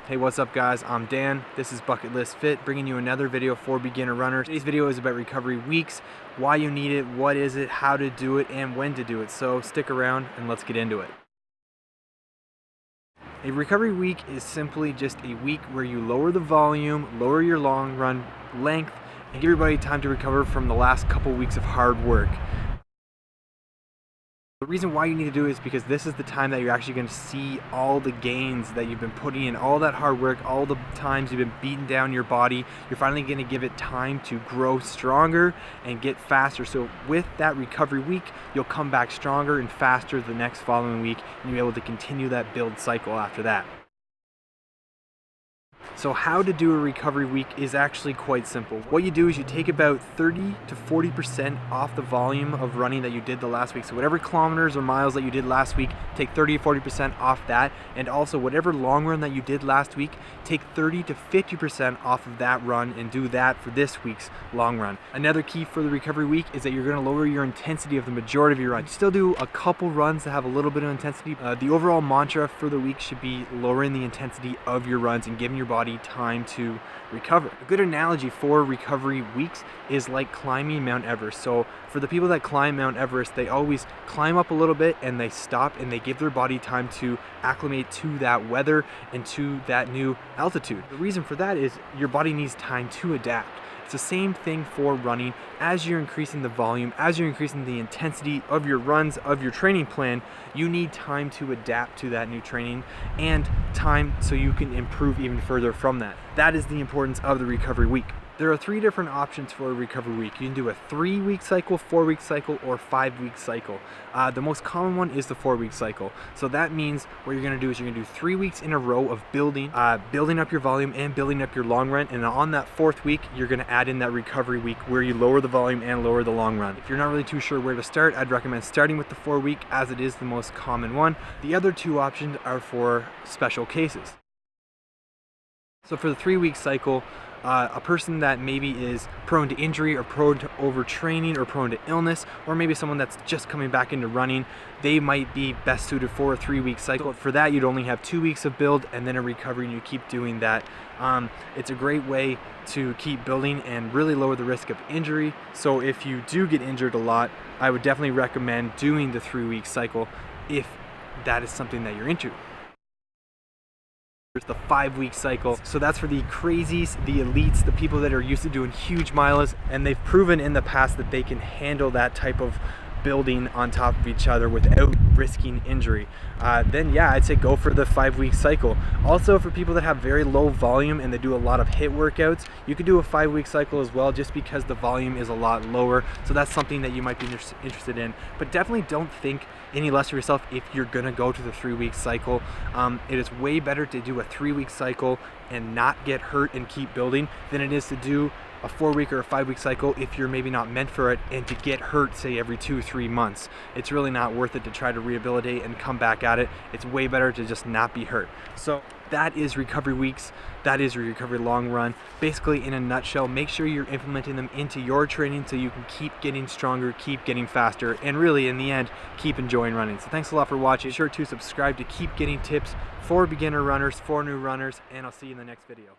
Hey, what's up guys? I'm Dan. This is Bucket List Fit, bringing you another video for beginner runners. Today's video is about recovery weeks, why you need it, what is it, how to do it, and when to do it. So stick around and let's get into it. A recovery week is simply just a week where you lower the volume, lower your long run length, and give your body time to recover from the last couple weeks of hard work. The reason why you need to do it is because this is the time that you're actually going to see all the gains that you've been putting in, all that hard work, all the times you've been beating down your body. You're finally going to give it time to grow stronger and get faster. So with that recovery week, you'll come back stronger and faster the next following week, and you'll be able to continue that build cycle after that. So how to do a recovery week is actually quite simple. What you do is you take about 30 to 40% off the volume of running that you did the last week. So whatever kilometers or miles that you did last week, take 30 to 40% off that. And also whatever long run that you did last week, take 30 to 50% off of that run and do that for this week's long run. Another key for the recovery week is that you're going to lower your intensity of the majority of your run. You still do a couple runs that have a little bit of intensity. The overall mantra for the week should be lowering the intensity of your runs and giving your body time to recover. A good analogy for recovery weeks is like climbing Mount Everest. So for the people that climb Mount Everest, they always climb up a little bit and they stop and they give their body time to acclimate to that weather and to that new altitude. The reason for that is your body needs time to adapt. It's the same thing for running. As you're increasing the volume, as you're increasing the intensity of your runs, of your training plan, you need time to adapt to that new training and time so you can improve even further from that. That is the importance of the recovery week. There are 3 different options for a recovery week. You can do a 3-week cycle, 4-week cycle, or 5-week cycle. The most common one is the 4-week cycle. So that means what you're gonna do is you're gonna do 3 weeks in a row of building up your volume and building up your long run. And on that 4th week, you're gonna add in that recovery week where you lower the volume and lower the long run. If you're not really too sure where to start, I'd recommend starting with the 4-week as it is the most common one. The other 2 options are for special cases. So for the 3-week cycle, a person that maybe is prone to injury or prone to overtraining or prone to illness, or maybe someone that's just coming back into running, they might be best suited for a 3-week cycle. For that, you'd only have 2 weeks of build and then a recovery, and you keep doing that. It's a great way to keep building and really lower the risk of injury. So if you do get injured a lot, I would definitely recommend doing the 3-week cycle if that is something that you're into. There's the 5-week cycle. So that's for the crazies, the elites, the people that are used to doing huge miles, and they've proven in the past that they can handle that type of building on top of each other without risking injury. Then yeah, I'd say go for the 5-week cycle. Also for people that have very low volume and they do a lot of HIIT workouts, you could do a 5-week cycle as well, just because the volume is a lot lower. So that's something that you might be interested in. But definitely don't think any less of yourself if you're gonna go to the 3-week cycle. It is way better to do a 3-week cycle and not get hurt and keep building than it is to do a 4-week or a 5-week cycle if you're maybe not meant for it and to get hurt, say, every 2-3 months. It's really not worth it to try to rehabilitate and come back at it. It's way better to just not be hurt. So that is recovery weeks. That is your recovery long run. Basically, in a nutshell, make sure you're implementing them into your training so you can keep getting stronger, keep getting faster, and really, in the end, keep enjoying running. So thanks a lot for watching. Be sure to subscribe to keep getting tips for beginner runners, for new runners, and I'll see you in the next video.